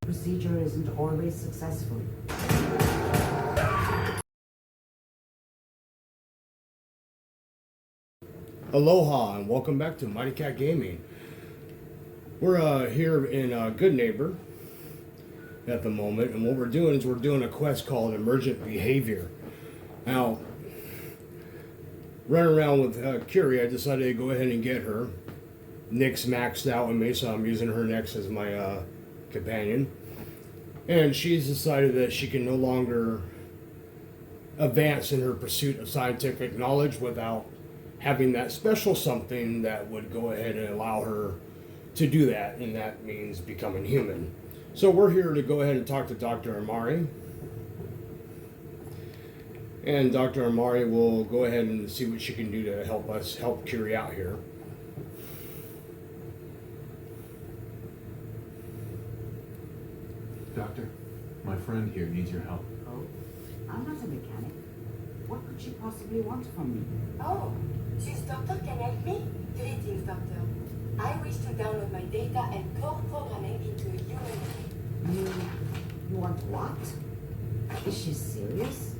Procedure isn't always successful. Aloha and welcome back to Mighty Cat Gaming. We're here in Good Neighbor at the moment, and what we're doing is we're doing a quest called Emergent Behavior. Now, running around with Curie, I decided to go ahead and get her. Nick's maxed out with me, so I'm using her next as my companion. And she's decided that she can no longer advance in her pursuit of scientific knowledge without having that special something that would go ahead and allow her to do that, and that means becoming human. So we're here to go ahead and talk to Dr. Amari. And Dr. Amari will go ahead and see what she can do to help Curie out here. Doctor, my friend here needs your help. Oh, I'm not a mechanic. What could she possibly want from me? Oh, this doctor can help me? Greetings, doctor. I wish to download my data and core programming into a human brain. You want what? Is she serious?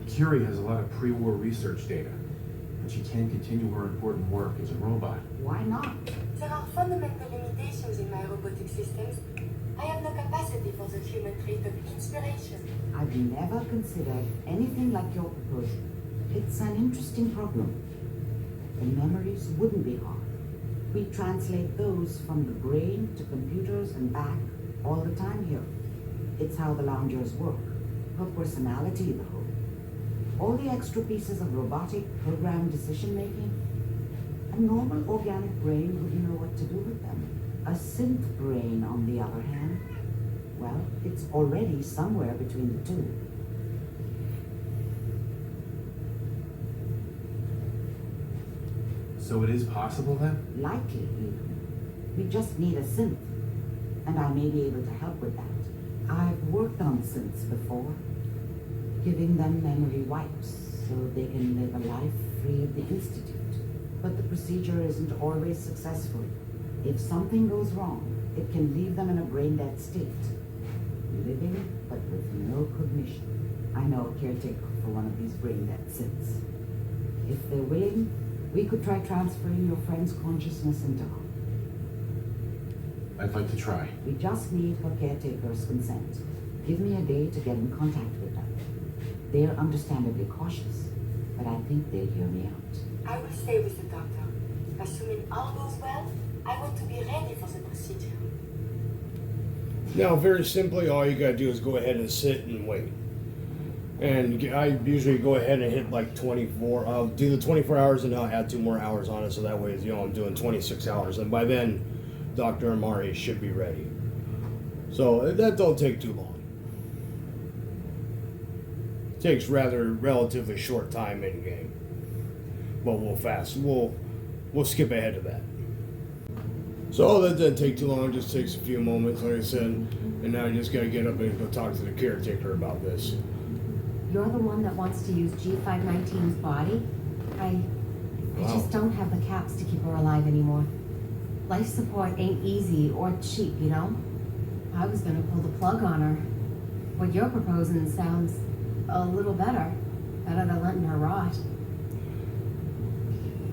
Curie has a lot of pre-war research data, and she can't continue her important work as a robot. Why not? There are fundamental limitations in my robotic systems. I have no capacity for the human trait of inspiration. I've never considered anything like your proposal. It's an interesting problem. The memories wouldn't be hard. We translate those from the brain to computers and back all the time here. It's how the loungers work. Her personality, the whole. All the extra pieces of robotic programmed decision-making. A normal organic brain wouldn't know what to do with them. A synth brain, on the other hand, well, it's already somewhere between the two. So it is possible then? Likely, even. We just need a synth, and I may be able to help with that. I've worked on synths before, giving them memory wipes so they can live a life free of the Institute. But the procedure isn't always successful. If something goes wrong, it can leave them in a brain-dead state. Living, but with no cognition. I know a caretaker for one of these brain-dead synths. If they're willing, we could try transferring your friend's consciousness into her. I'd like to try. We just need her caretaker's consent. Give me a day to get in contact with them. They're understandably cautious, but I think they'll hear me out. I will stay with the doctor. Assuming all goes well, I want to be ready for the procedure. Now, very simply, all you gotta do is go ahead and sit and wait. And I usually go ahead and hit like 24. I'll do the 24 hours and I'll add 2 more hours on it, so that way, I'm doing 26 hours. And by then, Dr. Amari should be ready. So that don't take too long. It takes relatively short time in game, but we'll skip ahead to that. So that doesn't take too long, it just takes a few moments, like I said, and now I just gotta get up and go talk to the caretaker about this. You're the one that wants to use G519's body? I just don't have the caps to keep her alive anymore. Life support ain't easy or cheap, you know? I was gonna pull the plug on her. What you're proposing sounds a little better than letting her rot.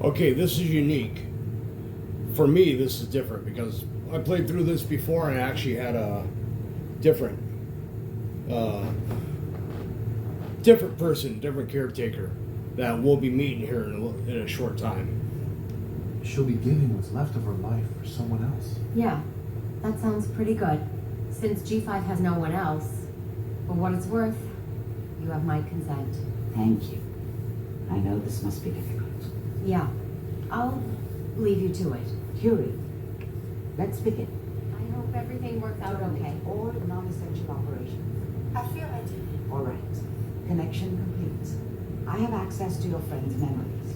Okay, this is unique. For me, this is different because I played through this before and I actually had a different person, different caretaker that we'll be meeting here in a short time. She'll be giving what's left of her life for someone else. Yeah, that sounds pretty good. Since G5 has no one else, for what it's worth, you have my consent. Thank you. I know this must be difficult. Yeah, I'll leave you to it. Curie, let's begin. I hope everything works out okay. All non-essential operations. Affirmative. All right. Connection complete. I have access to your friend's memories.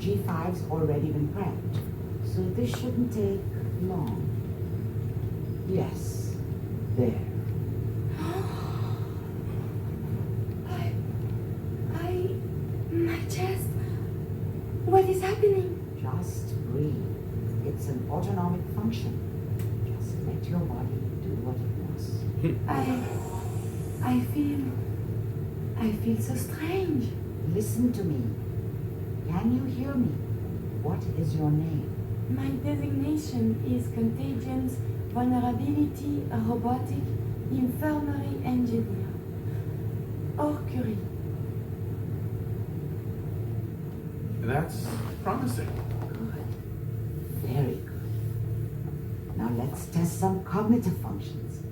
G5's already been prepped, so this shouldn't take long. Yes. There. My chest. What is happening? Just breathe. It's an autonomic function. Just let your body do what it was. I feel so strange. Listen to me. Can you hear me? What is your name? My designation is Contagions, Vulnerability, Robotic, Infirmary Engineer. Or Curie. That's promising. Good. Very good. Now let's test some cognitive functions.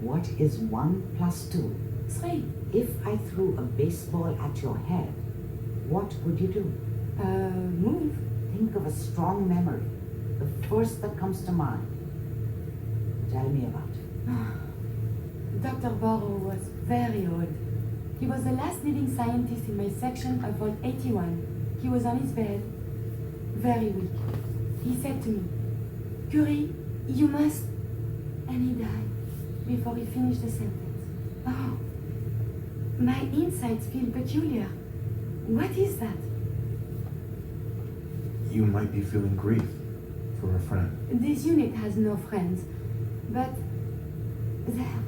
What is 1 plus 2? 3. If I threw a baseball at your head, what would you do? Move. Think of a strong memory, the first that comes to mind. Tell me about it. Dr. Burrow was very old. He was the last living scientist in my section of Vault 81. He was on his bed, very weak. He said to me, Curie, you must... And he died before he finished the sentence. Oh, my insides feel peculiar. What is that? You might be feeling grief for a friend. This unit has no friends, but there,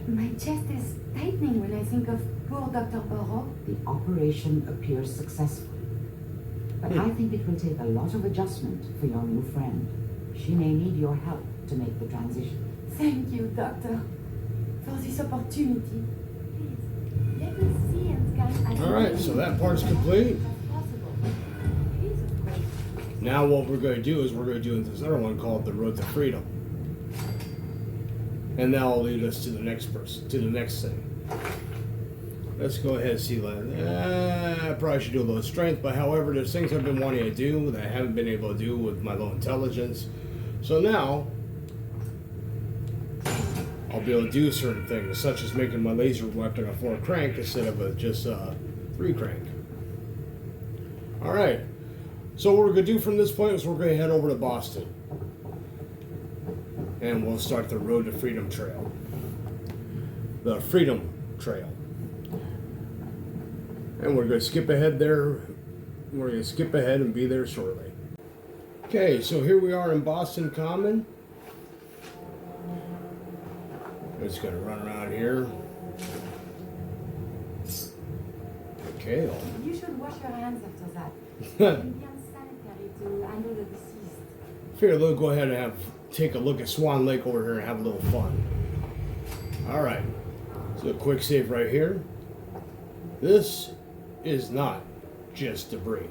my chest is tightening when I think of poor Dr. Burrow. The operation appears successful, but I think it will take a lot of adjustment for your new friend. She may need your help to make the transition. Thank you, Doctor, for this opportunity. Please, let me see and scan as Alright, so that part's complete. as possible. It is, of course. Now what we're going to do is we're going to do this other one called the Road to Freedom. And that'll lead us to the next person, to the next thing. Let's go ahead and see that. I probably should do a little strength, but however, there's things I've been wanting to do that I haven't been able to do with my low intelligence. So now, I'll be able to do certain things, such as making my laser weapon a 4 crank instead of just a 3 crank. Alright, so what we're going to do from this point is we're going to head over to Boston. And we'll start the Road to Freedom Trail. The Freedom Trail. And we're going to skip ahead there. We're going to skip ahead and be there shortly. Okay, so here we are in Boston Common. I'm just going to run around here. Okay. You should wash your hands after that. It can be unsanitary to handle the deceased. Figure we'll go ahead and take a look at Swan Lake over here and have a little fun. Alright. So a quick save right here. This is not just debris.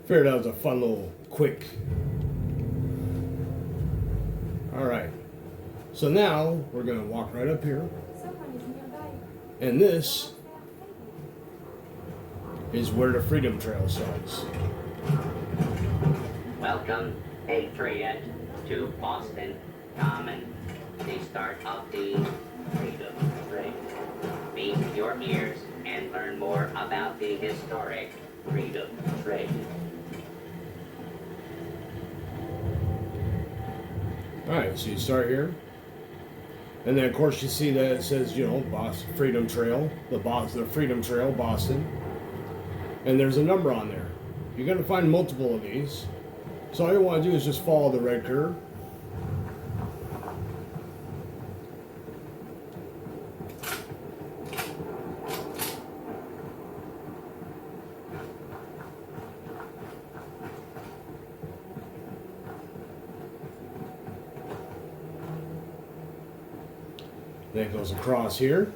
Figured that was a fun little quick. Alright. So now we're going to walk right up here. Someone is nearby. And this is where the Freedom Trail starts. Welcome, Patriot, to Boston Common, the start of the Freedom Trail. Meet your ears and learn more about the historic Freedom Trail. Alright, so you start here. And then of course you see that it says, you know, Boston Freedom Trail, the Freedom Trail, Boston. And there's a number on there. You're going to find multiple of these. So all you want to do is just follow the red curve. Then it goes across here.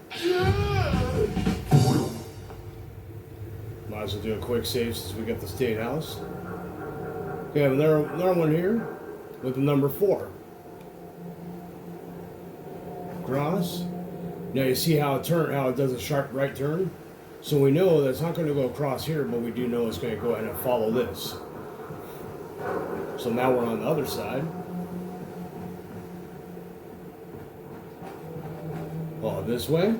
Might as well do a quick save since we got the State House. We have another one here with the number 4. Across. Now you see how it does a sharp right turn? So we know that it's not going to go across here, but we do know it's going to go ahead and follow this. So now we're on the other side. this way.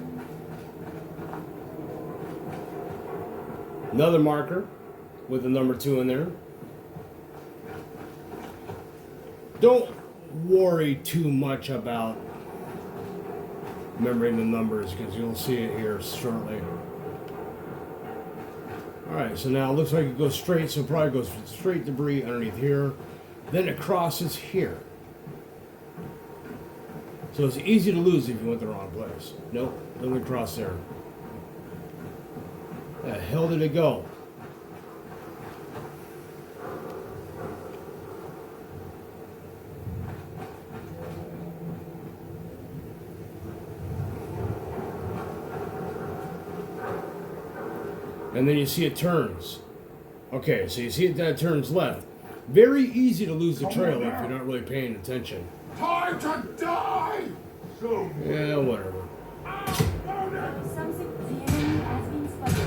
Another marker with the number 2 in there. Don't worry too much about remembering the numbers because you'll see it here shortly. Alright, so now it looks like it goes straight, so it probably goes straight debris underneath here. Then it crosses here. So it's easy to lose if you went the wrong place. Nope, doesn't cross there. Where the hell did it go? And then you see it turns. Okay, so you see it that turns left. Very easy to lose the trail if you're not really paying attention. Time to die! So Yeah, whatever. Something, the enemy has been spotted.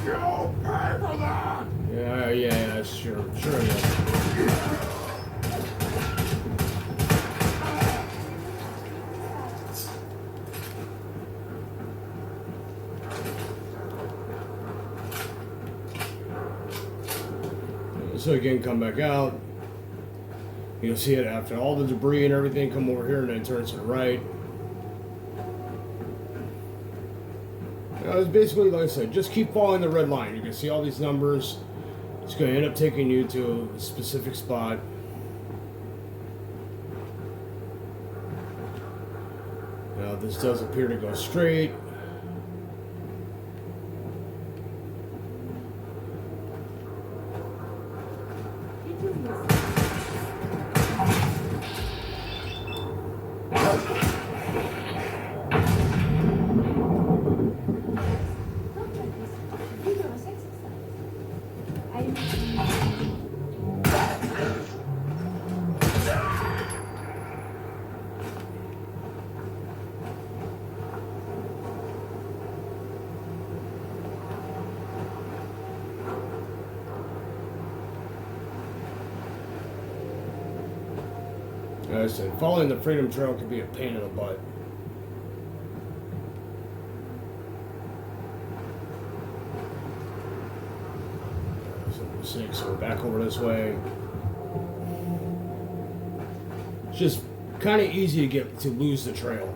you'll pay for that! Yeah, sure, yeah. So again, come back out. You'll see it after all the debris and everything come over here and then it turns to the right. Now, it's basically, like I said, just keep following the red line. You can see all these numbers. It's going to end up taking you to a specific spot. Now, this does appear to go straight. Like I said, following the Freedom Trail can be a pain in the butt. So we're back over this way. It's just kind of easy to lose the trail.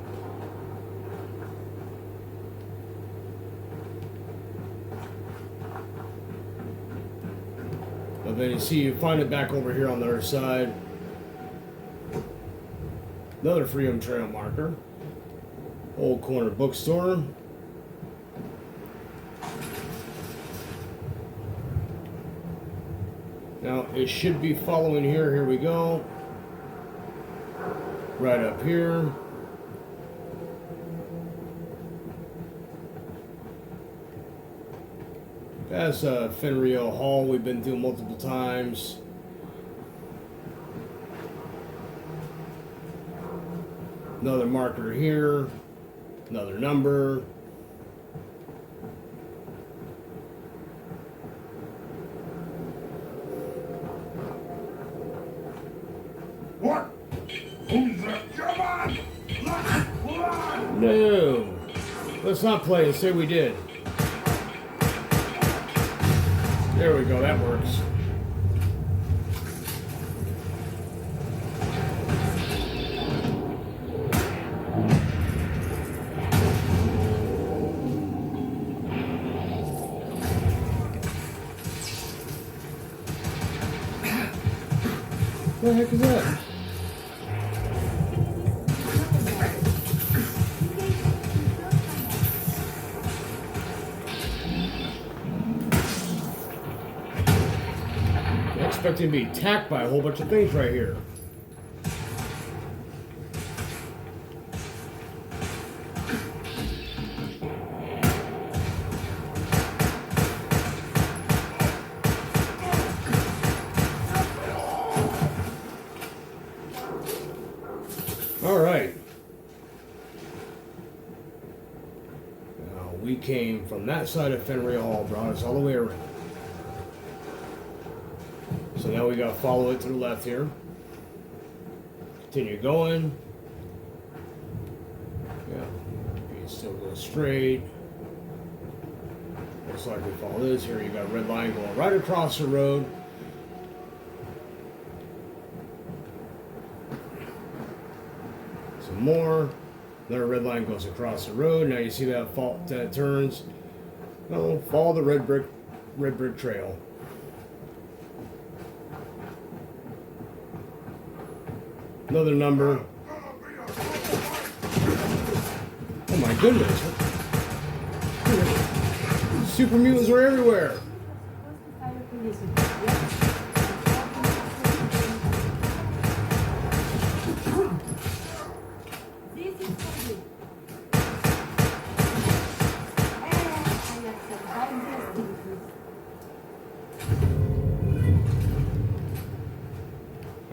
But then you find it back over here on the other side. Another Freedom Trail marker. Old corner bookstore. Now it should be following here. Here we go. Right up here. That's Fenrio Hall we've been through multiple times. Another marker here. Another number. What? Who's that? Come on! Let's fly! No. Let's not play and say we did. There we go, that works. What the heck is that? I'm expecting to be attacked by a whole bunch of things right here. All right. Now we came from that side of Fenrir Hall, brought us all the way around. So now we gotta follow it to the left here. continue going. Yeah, you still go straight. Looks like we follow this. Here you got a red line going right across the road. Some more. Another red line goes across the road. Now you see that fault that turns. Well, follow the red brick trail. Another number. Oh my goodness. Super mutants are everywhere.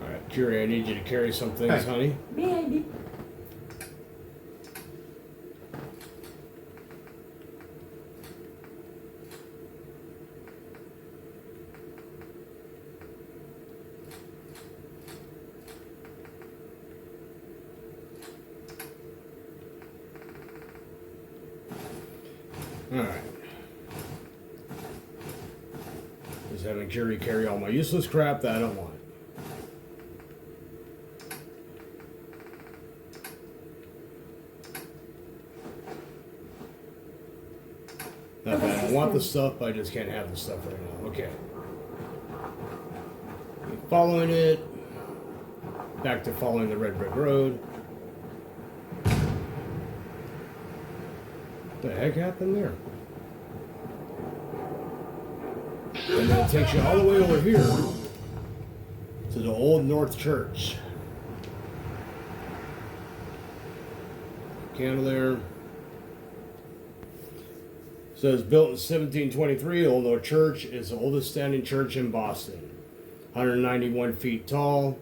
Alright, Curie, I need you to carry some things, honey. Maybe. Alright. Just having Curie carry all my useless crap that I don't want. Not that I don't want the stuff, I just can't have the stuff right now. Okay. Keep following it. Back to following the red brick road. What the heck happened there? And that takes you all the way over here to the Old North Church. Candle there. Says built in 1723, Old North Church is the oldest standing church in Boston. 191 feet tall.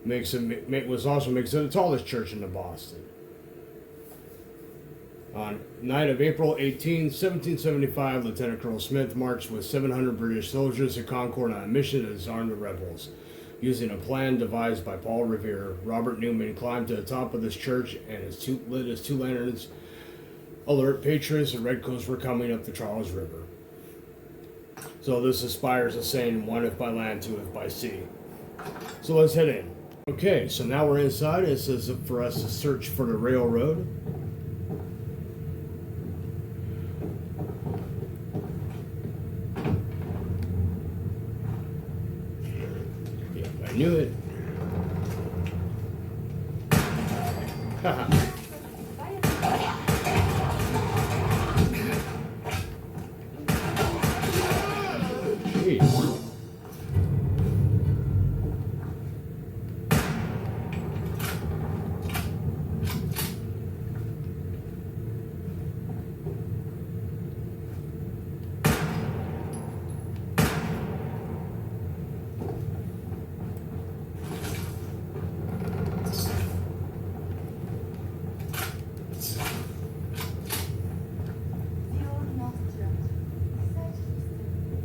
Makes it the tallest church in Boston. On night of April 18, 1775, Lieutenant Colonel Smith marched with 700 British soldiers to Concord on a mission to disarm the rebels. Using a plan devised by Paul Revere, Robert Newman climbed to the top of this church and lit his 2 lanterns. Alert patriots and redcoats were coming up the Charles River. So this inspires a saying, one if by land, two if by sea. So let's head in. Okay, so now we're inside. It says for us to search for the railroad. Yep, I knew it. Haha. Jeez. The Old North Church. Such history.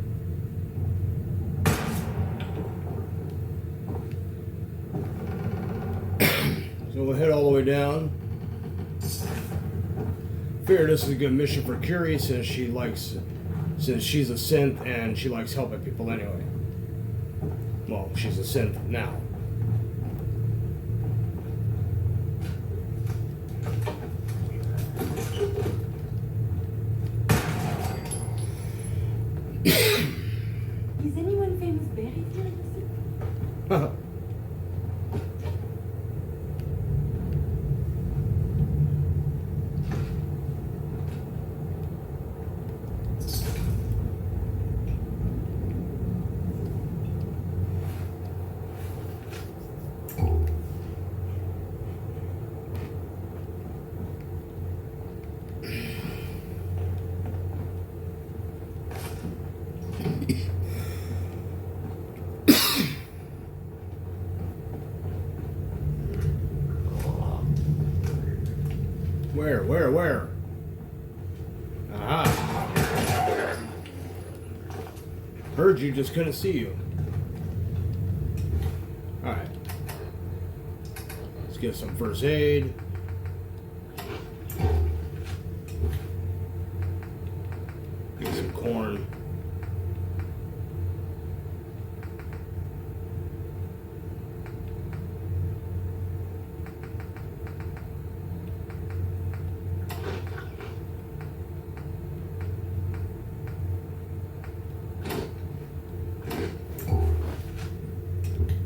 So we'll head all the way down. Figure this is a good mission for Curie since she's a synth and she likes helping people anyway. Well, she's a synth now. Is anyone famous buried here in the city? Where? Aha. Heard you, just couldn't see you. Alright. get some first aid. Get some corn.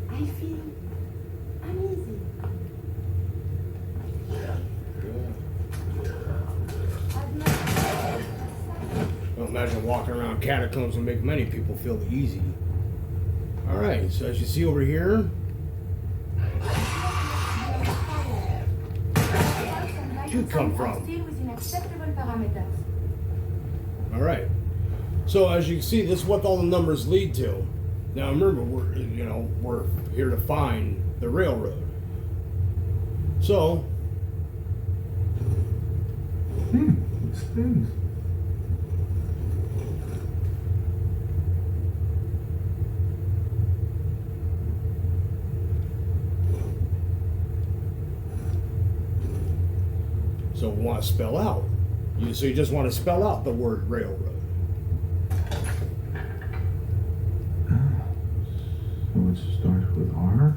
I feel uneasy. Well, imagine walking around catacombs will make many people feel easy. Alright, so as you see over here, you come from? Still within acceptable parameters. Alright. So as you can see, this is what all the numbers lead to. Now remember, we're here to find the railroad. So It spins. So we want to spell out. So you just want to spell out the word railroad. So it starts with R.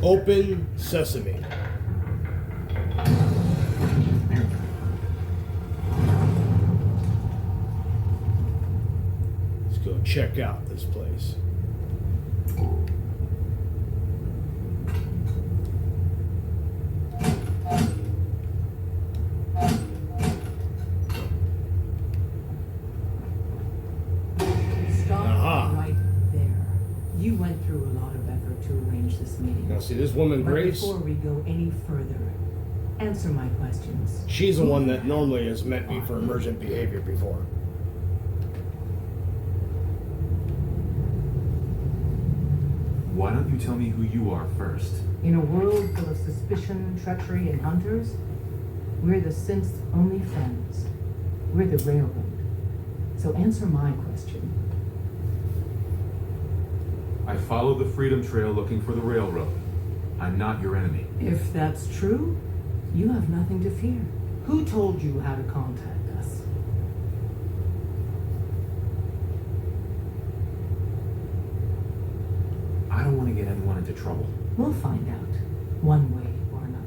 Open sesame. Let's go check out this place. Stop Aha. right there. You went through a lot of effort to arrange this meeting. Now see this woman, But Grace? before we go any further, answer my questions. She's the one that normally has met me for emergent behavior before. Why don't you tell me who you are first? In a world full of suspicion, treachery, and hunters, we're the synth's only friends. We're the railroad. So answer my question. I follow the Freedom Trail looking for the railroad. I'm not your enemy. If that's true, you have nothing to fear. Who told you how to contact us? I don't want to get anyone into trouble. We'll find out, one way or another.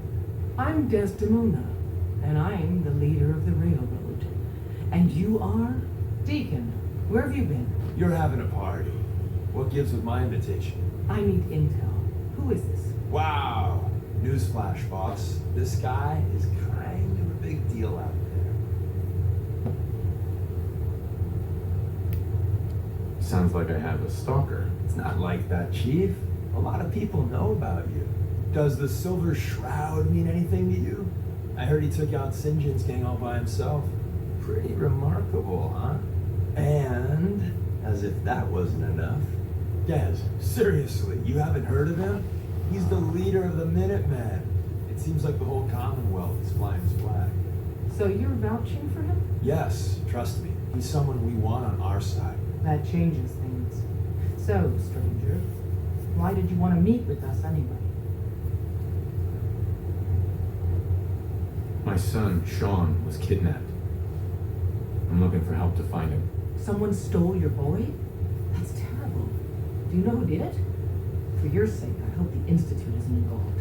I'm Desdemona, and I'm the leader of the railroad. And you are? Deacon, where have you been? You're having a party. What gives with my invitation? I need intel. Who is this? Wow. Newsflash, boss. This guy is kind of a big deal out there. Sounds like I have a stalker. It's not like that, Chief. A lot of people know about you. Does the Silver Shroud mean anything to you? I heard he took out Sinjin's gang all by himself. Pretty remarkable, huh? And, as if that wasn't enough, Des, seriously, you haven't heard of him? He's the leader of the Minutemen. It seems like the whole Commonwealth is flying his flag. So you're vouching for him? Yes, trust me. He's someone we want on our side. That changes things. So, stranger, why did you want to meet with us anyway? My son, Sean, was kidnapped. I'm looking for help to find him. Someone stole your boy? That's terrible. Do you know who did it? For your sake, I hope the Institute isn't involved.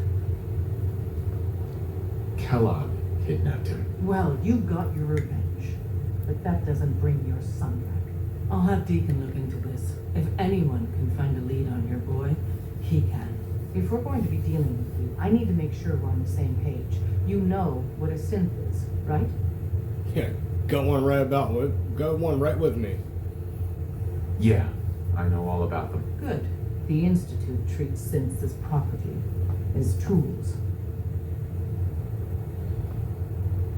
Kellogg kidnapped him. Well, you got your revenge. But that doesn't bring your son back. I'll have Deacon look into this. If anyone can find a lead on your boy, he can. If we're going to be dealing with you, I need to make sure we're on the same page. You know what a synth is, right? Yeah, got one right with me. Yeah, I know all about them. Good. The Institute treats synths as property, as tools.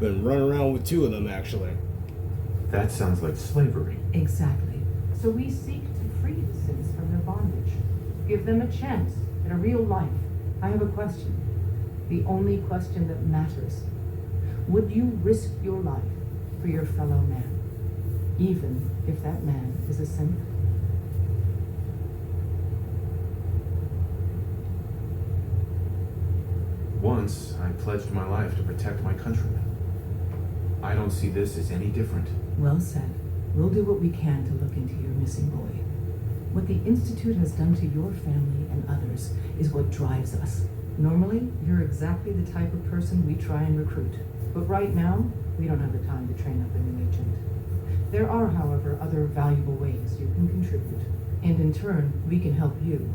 Been running around with 2 of them, actually. That sounds like slavery. Exactly. So we seek to free the synths from their bondage. Give them a chance at a real life. I have a question. The only question that matters. Would you risk your life for your fellow man? Even if that man is a synth? Once, I pledged my life to protect my countrymen. I don't see this as any different. Well said. We'll do what we can to look into your missing boy. What the Institute has done to your family and others is what drives us. Normally, you're exactly the type of person we try and recruit. But right now, we don't have the time to train up a new agent. There are, however, other valuable ways you can contribute. And in turn, we can help you.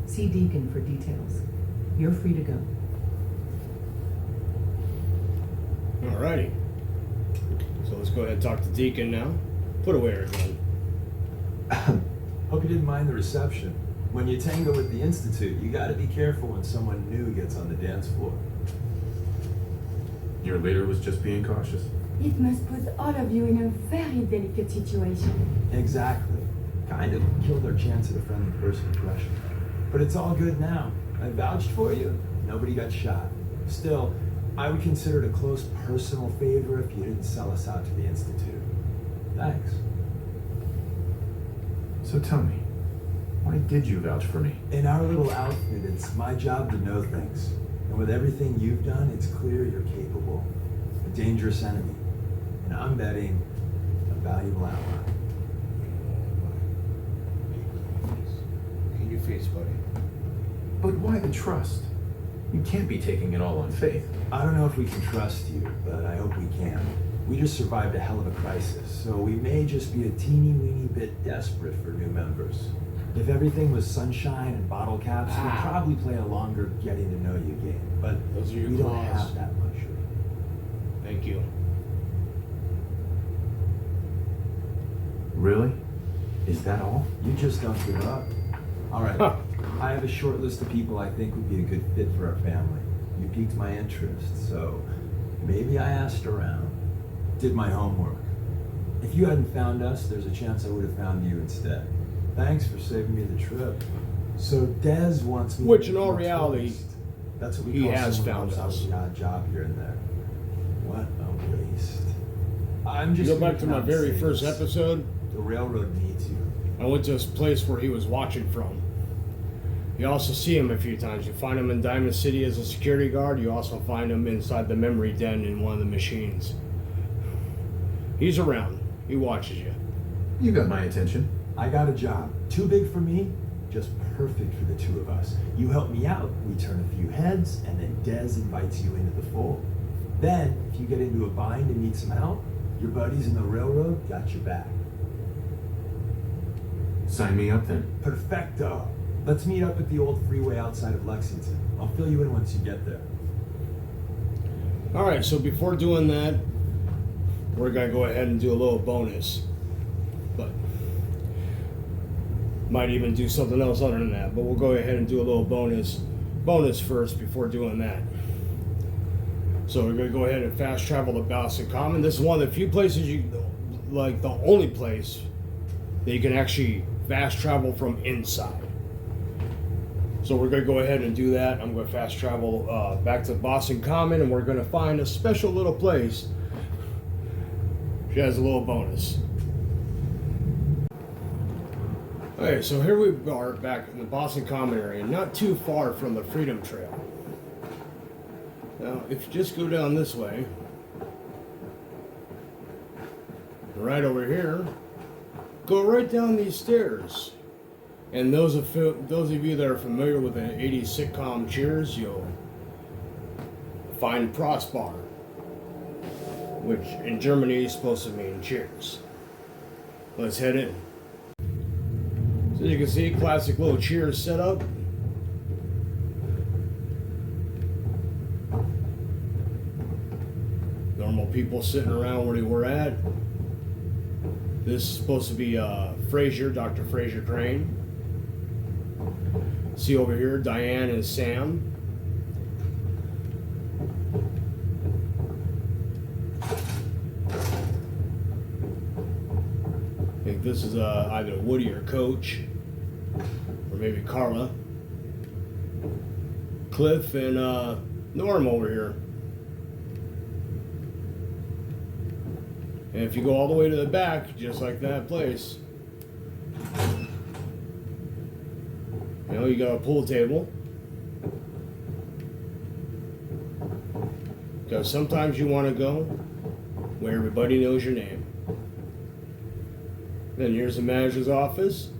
See Deacon for details. You're free to go. Alrighty. So let's go ahead and talk to Deacon now. Put away her gun. Hope you didn't mind the reception. When you tango with the Institute, you gotta be careful when someone new gets on the dance floor. Your leader was just being cautious. It must put all of you in a very delicate situation. Exactly. Kind of killed our chance at a friendly first impression. But it's all good now. I vouched for you. Nobody got shot. Still, I would consider it a close personal favor if you didn't sell us out to the Institute. Thanks. So tell me, why did you vouch for me? In our little outfit, it's my job to know things. And with everything you've done, it's clear you're capable. A dangerous enemy. And I'm betting a valuable ally. In your face, buddy. But why the trust? You can't be taking it all on faith. I don't know if we can trust you, but I hope we can. We just survived a hell of a crisis, so we may just be a teeny weeny bit desperate for new members. If everything was sunshine and bottle caps, we'd probably play a longer getting to know you game, but Those are your we don't claws. have that luxury. Thank you. Really? Is that all? You just don't give up. All right, Huh. I have a short list of people I think would be a good fit for our family. You piqued my interest, so maybe I asked around. Did my homework. If you hadn't found us, there's a chance I would have found you instead. Thanks for saving me the trip. So Dez wants me Which to in all be a reality, tourist. That's what we he call has someone found who helps us. out with the odd job here and there. What a waste. I'm just Go gonna back to my come out very and say first this. episode. The railroad needs you. I went to this place where he was watching from. You also see him a few times. You find him in Diamond City as a security guard. You also find him inside the memory den in one of the machines. He's around. He watches you. You got my attention. I got a job. Too big for me, just perfect for the two of us. You help me out, we turn a few heads, and then Dez invites you into the fold. Then, if you get into a bind and need some help, your buddies in the railroad got your back. Sign me up then. Perfecto. Let's meet up at the old freeway outside of Lexington. I'll fill you in once you get there. Alright, so before doing that, we're going to go ahead and do a little bonus. But might even do something else other than that. But we'll go ahead and do a little bonus first before doing that. So we're going to go ahead and fast travel to Boston Common. This is one of the few places like the only place that you can actually fast travel from inside. So we're going to go ahead and do that. I'm going to fast travel back to Boston Common, and we're going to find a special little place. She has a little bonus. Okay, so here we are back in the Boston Common area, not too far from the Freedom Trail. Now, if you just go down this way, right over here, go right down these stairs. And those of you that are familiar with the 80s sitcom Cheers, you'll find Prosper, which in Germany is supposed to mean cheers. Let's head in. So as you can see, classic little Cheers setup. people sitting around where they were at. This is supposed to be Fraser, Dr. Fraser Crane. See over here, Diane and Sam. I think this is either Woody or Coach, or maybe Carla. Cliff and Norm over here. And if you go all the way to the back, just like that place, you know, you got a pool table. Because sometimes you want to go where everybody knows your name. Then here's the manager's office.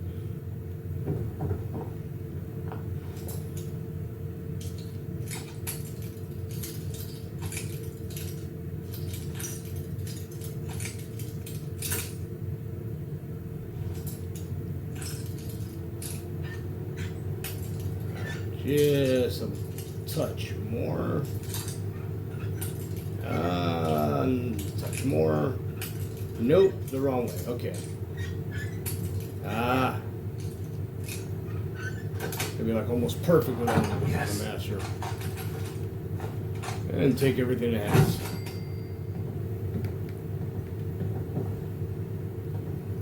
Just a touch more. Touch more. Nope, the wrong way. Okay. It'd be like almost perfect with the master. And take everything it has.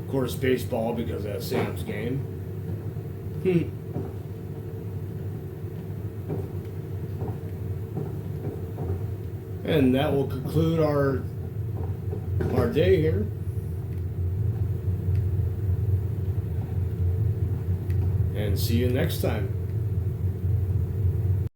Of course, baseball because that's Sam's game. And that will conclude our day here. And see you next time.